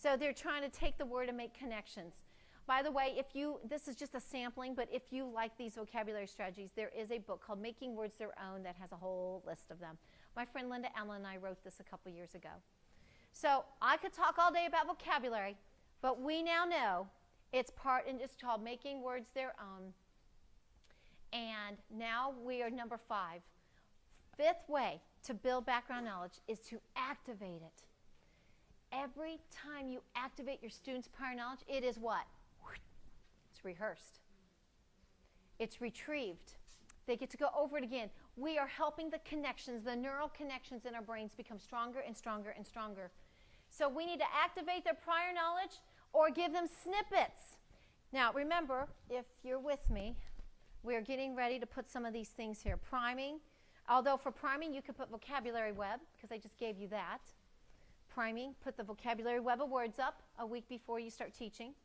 So they're trying to take the word and make connections. By the way, this is just a sampling, but if you like these vocabulary strategies, there is a book called Making Words Their Own that has a whole list of them. My friend Linda Allen and I wrote this a couple years ago. So I could talk all day about vocabulary, but we now know it's called Making Words Their Own. And now we are number 5. Fifth way to build background knowledge is to activate it. Every time you activate your students' prior knowledge, it is what? It's rehearsed. It's retrieved. They get to go over it again. We are helping the connections, the neural connections in our brains become stronger and stronger and stronger. So we need to activate their prior knowledge or give them snippets. Now remember, if you're with me, we are getting ready to put some of these things here. Priming. Although for priming, you could put vocabulary web, because I just gave you that. Priming, put the vocabulary web of words up a week before you start teaching.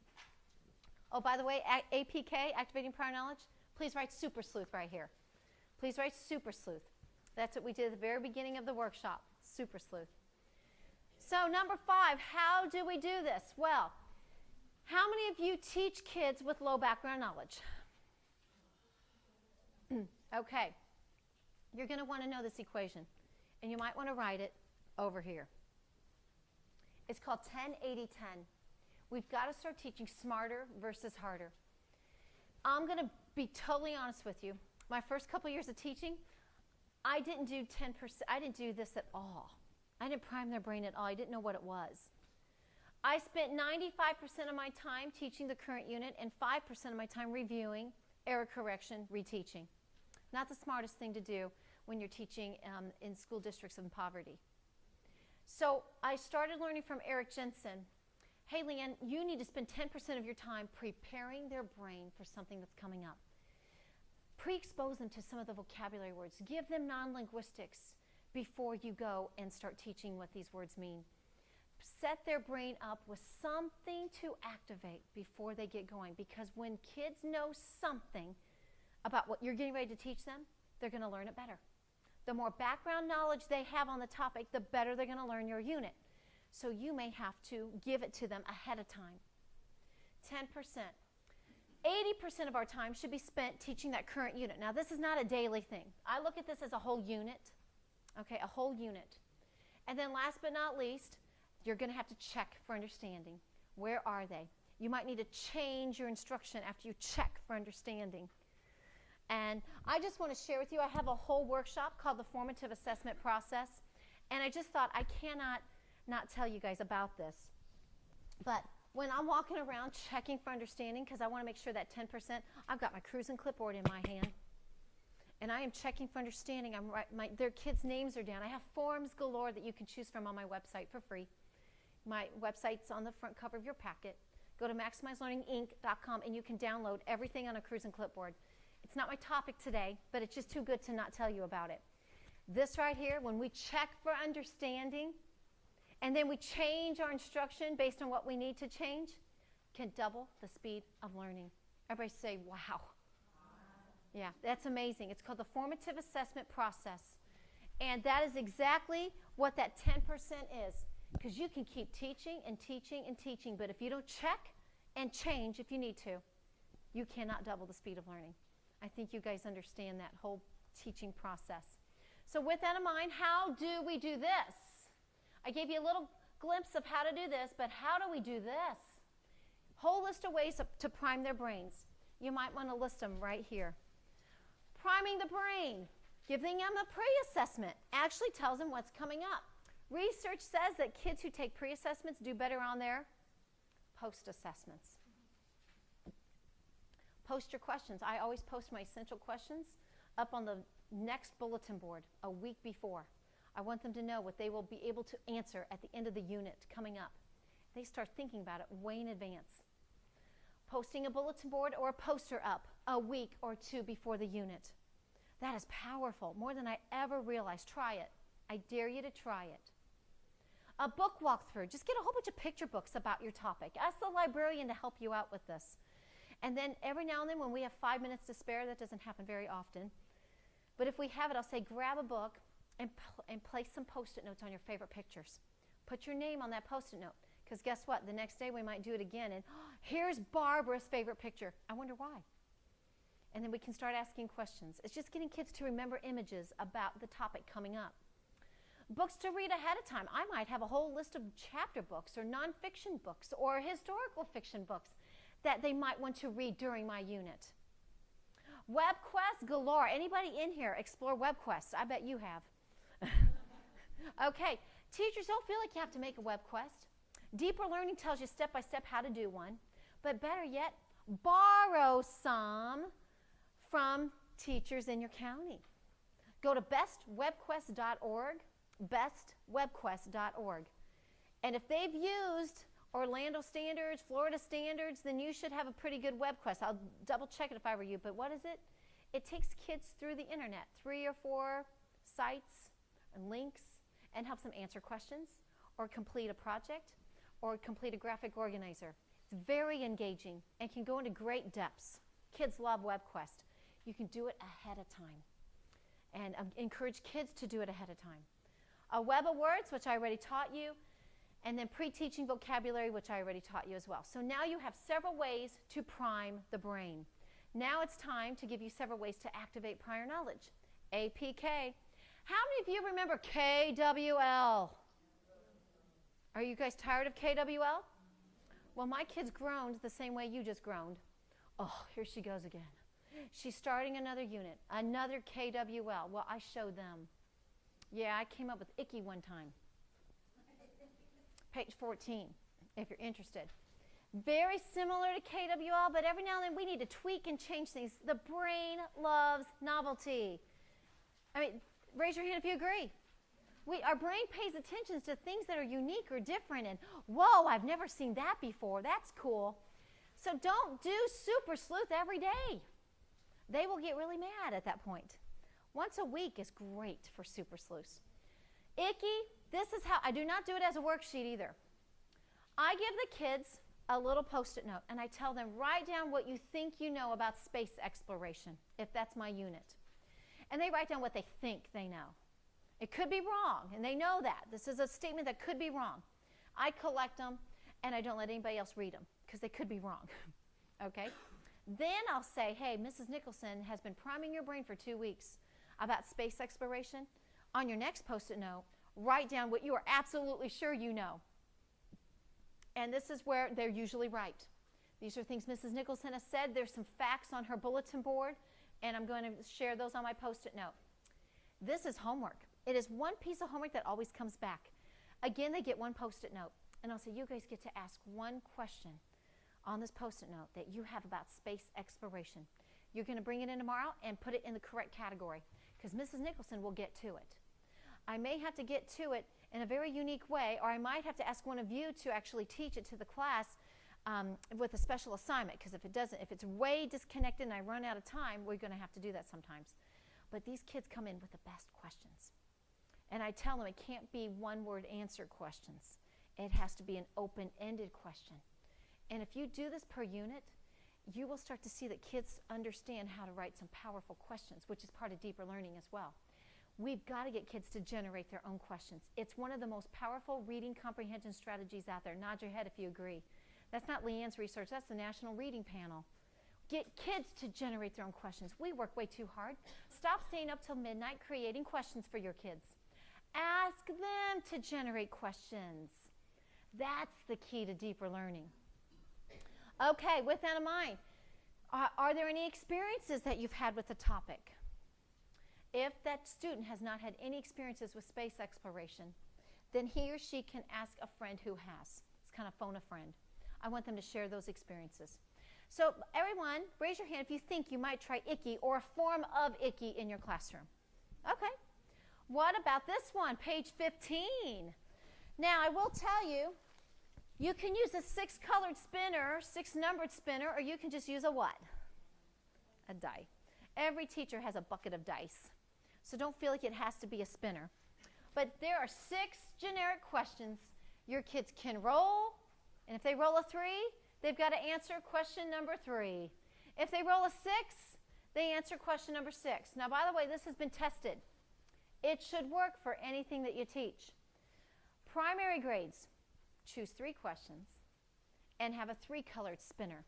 Oh, by the way, APK, activating prior knowledge, please write super sleuth right here. Please write super sleuth. That's what we did at the very beginning of the workshop, super sleuth. So number 5, how do we do this? Well, how many of you teach kids with low background knowledge? Okay. You're going to want to know this equation, and you might want to write it over here. It's called 10-80-10. We've got to start teaching smarter versus harder. I'm going to be totally honest with you. My first couple years of teaching, I didn't do 10%. I didn't do this at all. I didn't prime their brain at all. I didn't know what it was. I spent 95% of my time teaching the current unit and 5% of my time reviewing, error correction, reteaching. Not the smartest thing to do when you're teaching in school districts in poverty. So I started learning from Eric Jensen. Hey, Leanne, you need to spend 10% of your time preparing their brain for something that's coming up. Pre-expose them to some of the vocabulary words. Give them non-linguistics before you go and start teaching what these words mean. Set their brain up with something to activate before they get going, because when kids know something about what you're getting ready to teach them, they're going to learn it better. The more background knowledge they have on the topic, the better they're going to learn your unit. So you may have to give it to them ahead of time. 10%. 80% of our time should be spent teaching that current unit. Now, this is not a daily thing. I look at this as a whole unit. Okay, a whole unit. And then last but not least, you're going to have to check for understanding. Where are they? You might need to change your instruction after you check for understanding. And I just want to share with you, I have a whole workshop called the Formative Assessment Process. And I just thought I cannot not tell you guys about this. But when I'm walking around checking for understanding, because I want to make sure that 10%, I've got my cruising clipboard in my hand. And I am checking for understanding. Their kids' names are down. I have forms galore that you can choose from on my website for free. My website's on the front cover of your packet. Go to maximizelearninginc.com and you can download everything on a cruising clipboard. It's not my topic today, but it's just too good to not tell you about it. This right here, when we check for understanding, and then we change our instruction based on what we need to change, can double the speed of learning. Everybody say, wow. Yeah, that's amazing. It's called the Formative Assessment Process. And that is exactly what that 10% is. Because you can keep teaching and teaching and teaching, but if you don't check and change if you need to, you cannot double the speed of learning. I think you guys understand that whole teaching process. So with that in mind, how do we do this? I gave you a little glimpse of how to do this, but how do we do this? Whole list of ways to prime their brains. You might want to list them right here. Priming the brain, giving them a pre-assessment, actually tells them what's coming up. Research says that kids who take pre-assessments do better on their post-assessments. Post your questions. I always post my essential questions up on the next bulletin board a week before. I want them to know what they will be able to answer at the end of the unit coming up. They start thinking about it way in advance. Posting a bulletin board or a poster up a week or two before the unit. That is powerful, more than I ever realized. Try it. I dare you to try it. A book walkthrough. Just get a whole bunch of picture books about your topic. Ask the librarian to help you out with this. And then every now and then when we have 5 minutes to spare, that doesn't happen very often, but if we have it, I'll say grab a book and place some Post-it notes on your favorite pictures. Put your name on that Post-it note. Because guess what? The next day we might do it again, and here's Barbara's favorite picture. I wonder why. And then we can start asking questions. It's just getting kids to remember images about the topic coming up. Books to read ahead of time. I might have a whole list of chapter books or nonfiction books or historical fiction books that they might want to read during my unit. Web quests galore. Anybody in here explore web quests? I bet you have. Okay, teachers, don't feel like you have to make a web quest. Deeper Learning tells you step by step how to do one. But better yet, borrow some from teachers in your county. Go to bestwebquest.org, bestwebquest.org. And if they've used Orlando standards, Florida standards, then you should have a pretty good web quest. I'll double check it if I were you, but what is it? It takes kids through the internet, 3 or 4 sites and links, and helps them answer questions or complete a project or complete a graphic organizer. It's very engaging and can go into great depths. Kids love WebQuest. You can do it ahead of time, and encourage kids to do it ahead of time. A web of words, which I already taught you, and then pre-teaching vocabulary, which I already taught you as well. So now you have several ways to prime the brain. Now it's time to give you several ways to activate prior knowledge. APK. How many of you remember KWL? Are you guys tired of KWL? Well, my kids groaned the same way you just groaned. Oh, here she goes again. She's starting another unit, another KWL. Well, I showed them. Yeah, I came up with icky one time. Page 14, if you're interested. Very similar to KWL, but every now and then we need to tweak and change things. The brain loves novelty. I mean, raise your hand if you agree. Our brain pays attention to things that are unique or different, and whoa, I've never seen that before. That's cool. So don't do Super Sleuth every day. They will get really mad at that point. Once a week is great for Super Sleuths. Icky, this is how, I do not do it as a worksheet either. I give the kids a little Post-it note, and I tell them, write down what you think you know about space exploration, if that's my unit. And they write down what they think they know. It could be wrong, and they know that. This is a statement that could be wrong. I collect them, and I don't let anybody else read them, because they could be wrong. Okay? Then I'll say, hey, Mrs. Nicholson has been priming your brain for 2 weeks about space exploration. On your next Post-it note, write down what you are absolutely sure you know. And this is where they're usually right. These are things Mrs. Nicholson has said. There's some facts on her bulletin board, and I'm going to share those on my Post-it note. This is homework. It is one piece of homework that always comes back. Again, they get one Post-it note, and I'll say, you guys get to ask one question on this Post-it note that you have about space exploration. You're going to bring it in tomorrow and put it in the correct category, because Mrs. Nicholson will get to it. I may have to get to it in a very unique way, or I might have to ask one of you to actually teach it to the class with a special assignment, because if it's way disconnected and I run out of time, we're going to have to do that sometimes. But these kids come in with the best questions. And I tell them it can't be one-word answer questions. It has to be an open-ended question. And if you do this per unit, you will start to see that kids understand how to write some powerful questions, which is part of deeper learning as well. We've got to get kids to generate their own questions. It's one of the most powerful reading comprehension strategies out there. Nod your head if you agree. That's not Leanne's research. That's the National Reading Panel. Get kids to generate their own questions. We work way too hard. Stop staying up till midnight creating questions for your kids. Ask them to generate questions. That's the key to deeper learning. Okay, with that in mind, are there any experiences that you've had with the topic? If that student has not had any experiences with space exploration, then he or she can ask a friend who has. It's kind of phone a friend. I want them to share those experiences. So everyone, raise your hand if you think you might try icky or a form of icky in your classroom. Okay. What about this one, page 15? Now, I will tell you, you can use a 6-colored spinner, 6-numbered spinner, or you can just use a what? A die. Every teacher has a bucket of dice, so don't feel like it has to be a spinner. But there are 6 generic questions your kids can roll, and if they roll a 3, they've got to answer question number 3. If they roll a 6, they answer question number 6. Now, by the way, this has been tested. It should work for anything that you teach. Primary grades, choose 3 questions, and have a 3-colored spinner,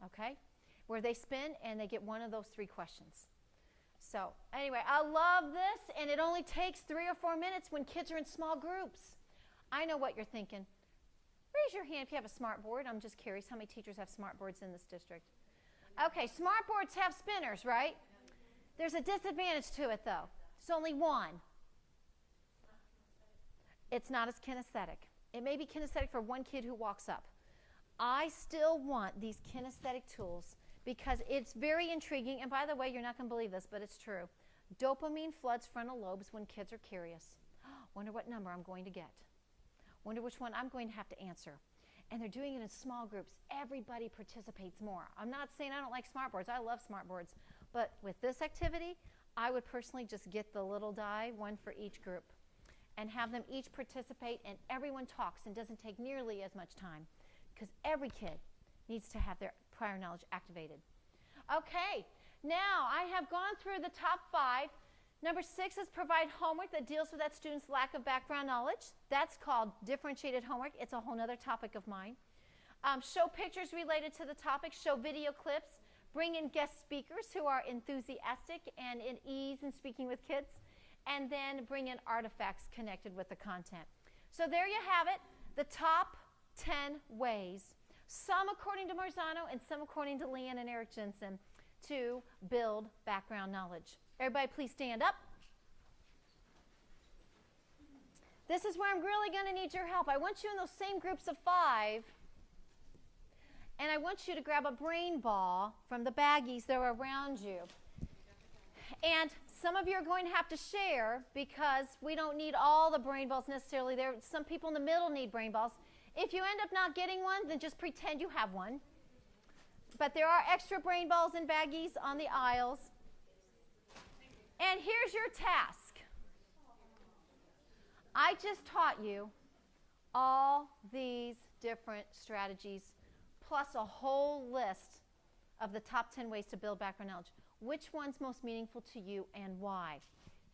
okay? Where they spin and they get one of those 3 questions. So anyway, I love this, and it only takes 3 or 4 minutes when kids are in small groups. I know what you're thinking. Raise your hand if you have a smart board. I'm just curious how many teachers have smart boards in this district. Okay, smart boards have spinners, right? There's a disadvantage to it, though. It's only one. It's not as kinesthetic. It may be kinesthetic for one kid who walks up. I still want these kinesthetic tools because it's very intriguing. And by the way, you're not going to believe this, but it's true. Dopamine floods frontal lobes when kids are curious. Wonder what number I'm going to get. Wonder which one I'm going to have to answer. And they're doing it in small groups. Everybody participates more. I'm not saying I don't like smart boards. I love smart boards. But with this activity, I would personally just get the little die, one for each group, and have them each participate, and everyone talks and doesn't take nearly as much time because every kid needs to have their prior knowledge activated. Okay, now I have gone through the top 5. Number 6 is provide homework that deals with that student's lack of background knowledge. That's called differentiated homework. It's a whole other topic of mine. Show pictures related to the topic. Show video clips. Bring in guest speakers who are enthusiastic and at ease in speaking with kids. And then bring in artifacts connected with the content. So there you have it, the top 10 ways, some according to Marzano and some according to Leanne and Eric Jensen, to build background knowledge. Everybody please stand up. This is where I'm really going to need your help. I want you in those same groups of 5, and I want you to grab a brain ball from the baggies that are around you. And some of you are going to have to share because we don't need all the brain balls necessarily. Some people in the middle need brain balls. If you end up not getting one, then just pretend you have one. But there are extra brain balls and baggies on the aisles. And here's your task. I just taught you all these different strategies plus a whole list of the top 10 ways to build background knowledge. Which one's most meaningful to you and why?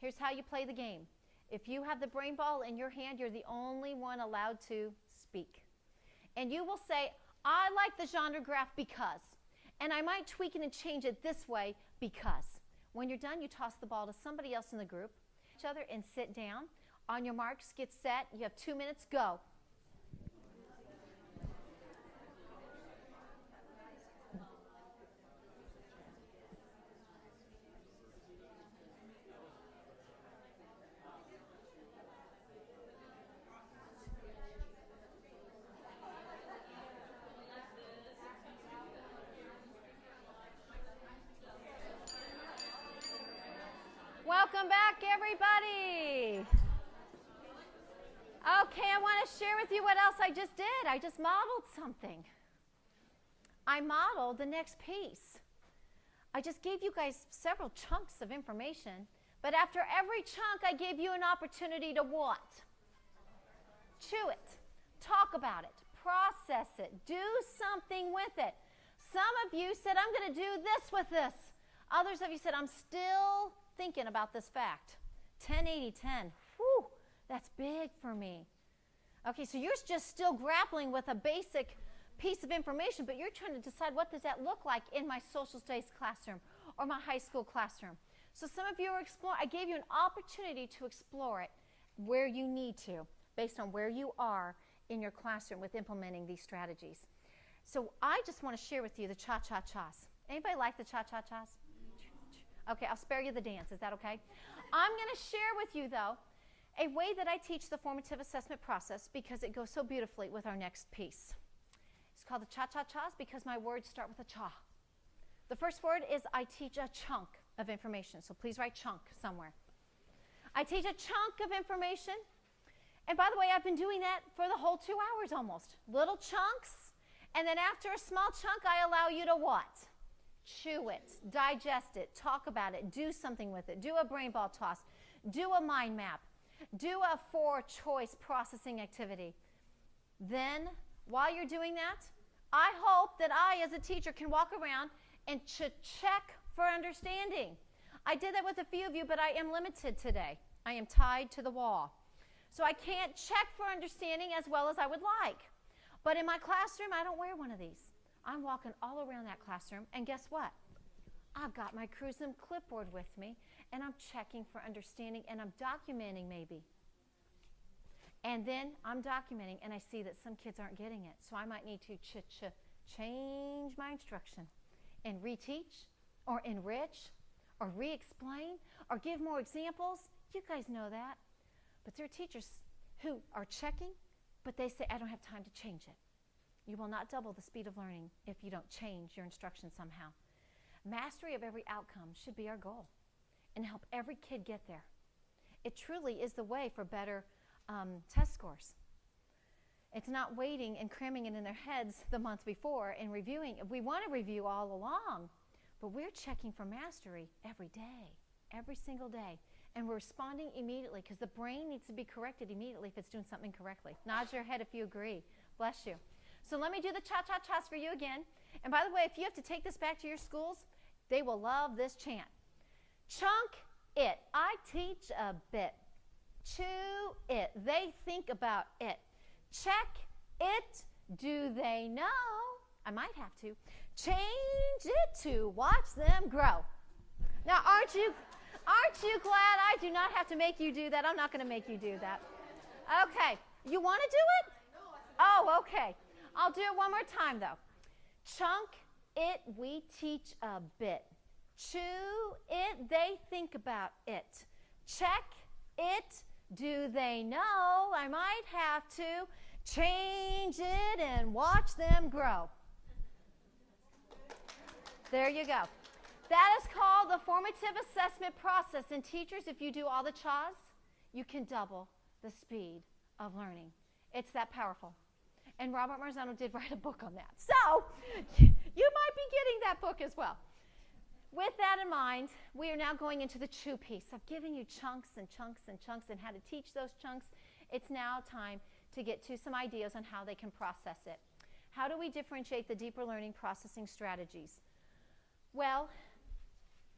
Here's how you play the game. If you have the brain ball in your hand, you're the only one allowed to speak. And you will say, I like the genre graph because, and I might tweak it and change it this way because. When you're done, you toss the ball to somebody else in the group, each other, and sit down. On your marks, get set. You have 2 minutes, go. Welcome back, everybody. Okay, I want to share with you what else I just did. I just modeled something. I modeled the next piece. I just gave you guys several chunks of information, but after every chunk, I gave you an opportunity to what? Chew it, talk about it, process it, do something with it. Some of you said, I'm going to do this with this. Others of you said, I'm still thinking about this fact. 10-80-10. Whew, that's big for me. Okay, so you're just still grappling with a basic piece of information, but you're trying to decide what does that look like in my social studies classroom or my high school classroom. So some of you are exploring. I gave you an opportunity to explore it where you need to, based on where you are in your classroom with implementing these strategies. So I just want to share with you the cha-cha-chas. Anybody like the cha-cha-chas? Okay, I'll spare you the dance. Is that okay? I'm going to share with you, though, a way that I teach the formative assessment process because it goes so beautifully with our next piece. It's called the cha-cha-chas because my words start with a cha. The first word is I teach a chunk of information, so please write chunk somewhere. I teach a chunk of information, and by the way, I've been doing that for the whole 2 hours almost. Little chunks, and then after a small chunk, I allow you to what? Chew it, digest it, talk about it, do something with it, do a brain ball toss, do a mind map, do a 4-choice processing activity. Then, while you're doing that, I hope that I, as a teacher, can walk around and check for understanding. I did that with a few of you, but I am limited today. I am tied to the wall. So I can't check for understanding as well as I would like. But in my classroom, I don't wear one of these. I'm walking all around that classroom, and guess what? I've got my Cruisum clipboard with me, and I'm checking for understanding, and I'm documenting maybe. And then I'm documenting, and I see that some kids aren't getting it. So I might need to change my instruction and reteach or enrich or re-explain or give more examples. You guys know that. But there are teachers who are checking, but they say, I don't have time to change it. You will not double the speed of learning if you don't change your instruction somehow. Mastery of every outcome should be our goal and help every kid get there. It truly is the way for better test scores. It's not waiting and cramming it in their heads the month before and reviewing. We want to review all along, but we're checking for mastery every day, every single day. And we're responding immediately because the brain needs to be corrected immediately if it's doing something correctly. Nod your head if you agree. Bless you. So let me do the cha-cha-chas for you again. And by the way, if you have to take this back to your schools, they will love this chant. Chunk it. I teach a bit. Chew it. They think about it. Check it. Do they know? I might have to. Change it to watch them grow. Now, aren't you glad I do not have to make you do that? I'm not going to make you do that. Okay. You want to do it? Oh, okay. I'll do it one more time, though. Chunk it, we teach a bit. Chew it, they think about it. Check it, do they know? I might have to change it and watch them grow. There you go. That is called the formative assessment process. And teachers, if you do all the CHAs, you can double the speed of learning. It's that powerful. And Robert Marzano did write a book on that. So you might be getting that book as well. With that in mind, we are now going into the chew piece. I've given you chunks and chunks and chunks and how to teach those chunks. It's now time to get to some ideas on how they can process it. How do we differentiate the deeper learning processing strategies? Well,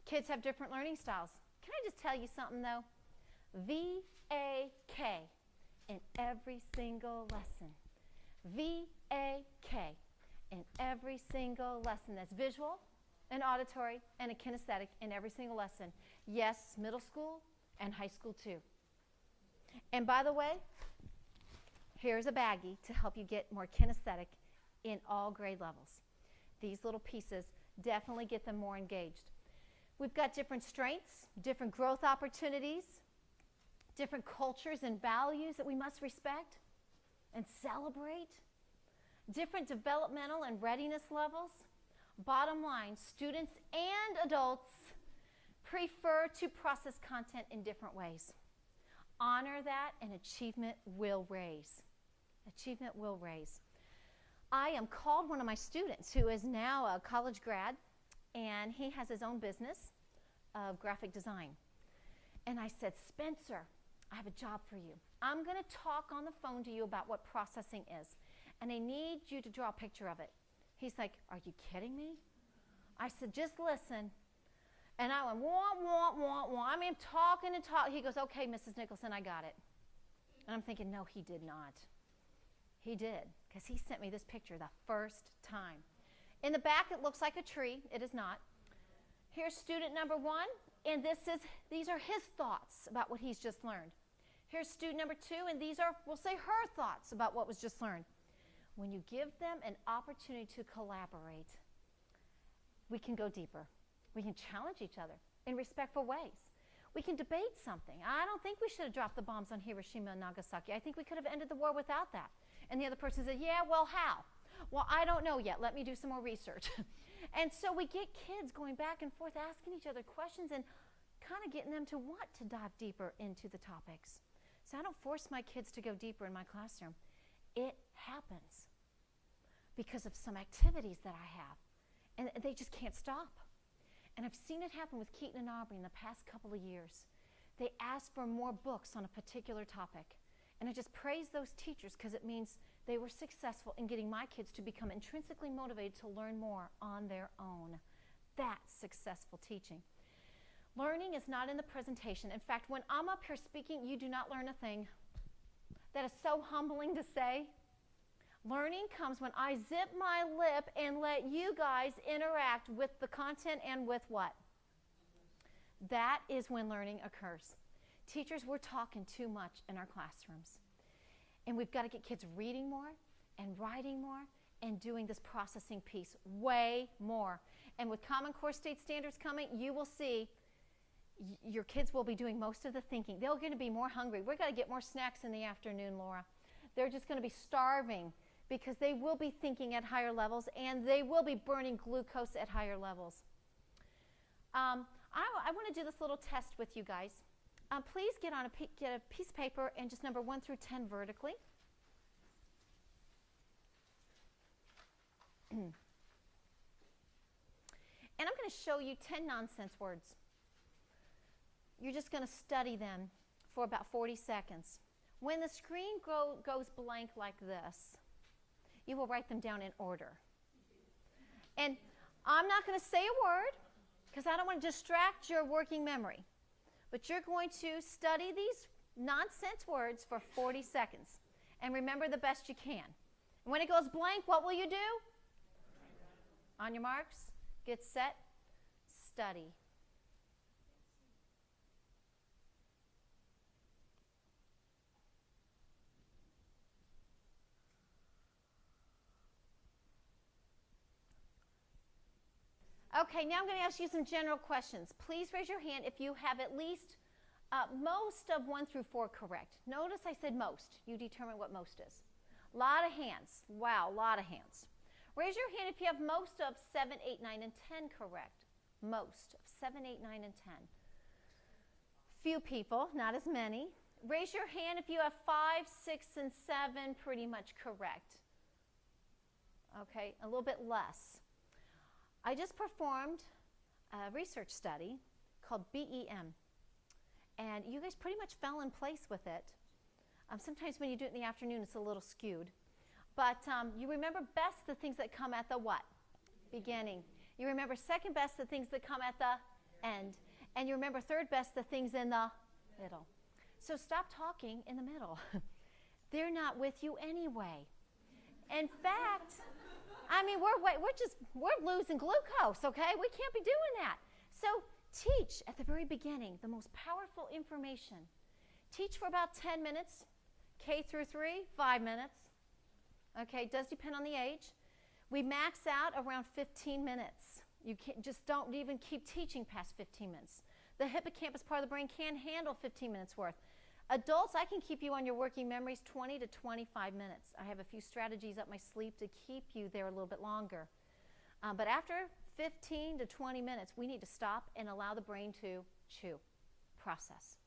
kids have different learning styles. Can I just tell you something, though? V-A-K in every single lesson. V-A-K in every single lesson. That's visual, an auditory, and a kinesthetic in every single lesson. Yes, middle school and high school too. And by the way, here's a baggie to help you get more kinesthetic in all grade levels. These little pieces definitely get them more engaged. We've got different strengths, different growth opportunities, different cultures and values that we must respect and celebrate, different developmental and readiness levels. Bottom line, students and adults prefer to process content in different ways. Honor that, and achievement will raise. Achievement will raise. I called one of my students who is now a college grad, and he has his own business of graphic design. And I said, Spencer, I have a job for you. I'm going to talk on the phone to you about what processing is, and I need you to draw a picture of it. He's like, are you kidding me? I said, just listen. And I went, wah, wah, wah, wah. I mean, talking and talking. He goes, okay, Mrs. Nicholson, I got it. And I'm thinking, no, he did not. He did, because he sent me this picture the first time. In the back, it looks like a tree. It is not. Here's student number 1, and these are his thoughts about what he's just learned. Here's student number 2, and these are, we'll say, her thoughts about what was just learned. When you give them an opportunity to collaborate, we can go deeper. We can challenge each other in respectful ways. We can debate something. I don't think we should have dropped the bombs on Hiroshima and Nagasaki. I think we could have ended the war without that. And the other person said, yeah, well, how? Well, I don't know yet. Let me do some more research. And so we get kids going back and forth, asking each other questions and kind of getting them to want to dive deeper into the topics. So I don't force my kids to go deeper in my classroom. It happens because of some activities that I have, and they just can't stop. And I've seen it happen with Keaton and Aubrey in the past couple of years. They asked for more books on a particular topic. And I just praise those teachers because it means they were successful in getting my kids to become intrinsically motivated to learn more on their own. That's successful teaching. Learning is not in the presentation. In fact, when I'm up here speaking, you do not learn a thing. that is so humbling to say? Learning comes when I zip my lip and let you guys interact with the content and with what? That is when learning occurs. Teachers, we're talking too much in our classrooms. And we've got to get kids reading more and writing more and doing this processing piece way more. And with Common Core State Standards coming, you will see your kids will be doing most of the thinking. They're going to be more hungry. We're going to get more snacks in the afternoon, Laura. They're just going to be starving because they will be thinking at higher levels and they will be burning glucose at higher levels. I want to do this little test with you guys. Please get a piece of paper and just number 1 through 10 vertically. And I'm going to show you 10 nonsense words. You're just going to study them for about 40 seconds. When the screen goes blank like this, you will write them down in order. And I'm not going to say a word because I don't want to distract your working memory. But you're going to study these nonsense words for 40 seconds and remember the best you can. And when it goes blank, what will you do? On your marks, get set, study. Okay, now I'm going to ask you some general questions. Please raise your hand if you have at least most of 1 through 4 correct. Notice I said most. You determine what most is. A lot of hands. Wow, a lot of hands. Raise your hand if you have most of 7, 8, 9, and 10 correct. Most of 7, 8, 9, and 10. Few people, not as many. Raise your hand if you have 5, 6, and 7 pretty much correct. Okay, a little bit less. I just performed a research study called BEM, and you guys pretty much fell in place with it. Sometimes when you do it in the afternoon, it's a little skewed. But you remember best the things that come at the what? Beginning. You remember second best the things that come at the end. And you remember third best the things in the middle. So stop talking in the middle. They're not with you anyway. In fact, I mean, we're losing glucose, okay? We can't be doing that. So teach at the very beginning the most powerful information. Teach for about 10 minutes. K through 3, 5 minutes. Okay, it does depend on the age. We max out around 15 minutes. You just don't even keep teaching past 15 minutes. The hippocampus part of the brain can handle 15 minutes worth. Adults, I can keep you on your working memories 20 to 25 minutes. I have a few strategies up my sleeve to keep you there a little bit longer. But after 15 to 20 minutes, we need to stop and allow the brain to chew, process.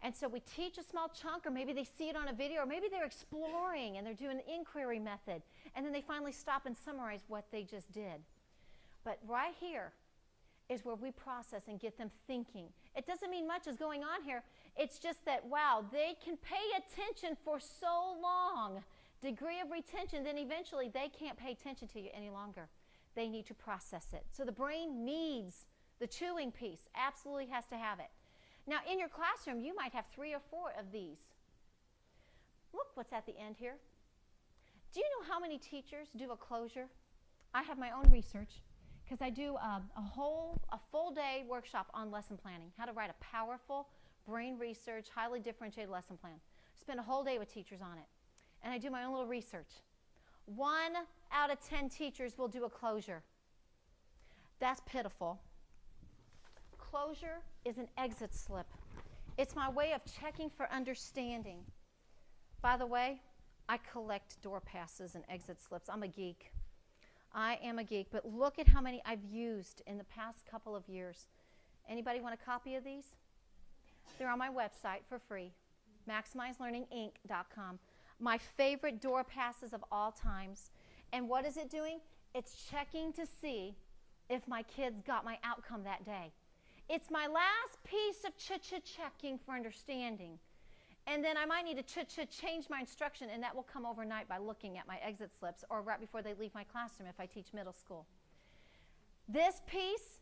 And so we teach a small chunk, or maybe they see it on a video, or maybe they're exploring and they're doing the inquiry method, and then they finally stop and summarize what they just did. But right here is where we process and get them thinking. It doesn't mean much is going on here. It's just that, wow, they can pay attention for so long, degree of retention, then eventually they can't pay attention to you any longer. They need to process it. So the brain needs the chewing piece, absolutely has to have it. Now, in your classroom, you might have 3 or 4 of these. Look what's at the end here. Do you know how many teachers do a closure? I have my own research because I do a full day workshop on lesson planning, how to write a powerful brain research, highly differentiated lesson plan. Spend a whole day with teachers on it. And I do my own little research. 1 out of 10 teachers will do a closure. That's pitiful. Closure is an exit slip. It's my way of checking for understanding. By the way, I collect door passes and exit slips. I'm a geek. I am a geek, but look at how many I've used in the past couple of years. Anybody want a copy of these? They're on my website for free, MaximizeLearningInc.com. My favorite door passes of all times. And what is it doing? It's checking to see if my kids got my outcome that day. It's my last piece of checking for understanding. And then I might need to change my instruction, and that will come overnight by looking at my exit slips or right before they leave my classroom if I teach middle school. This piece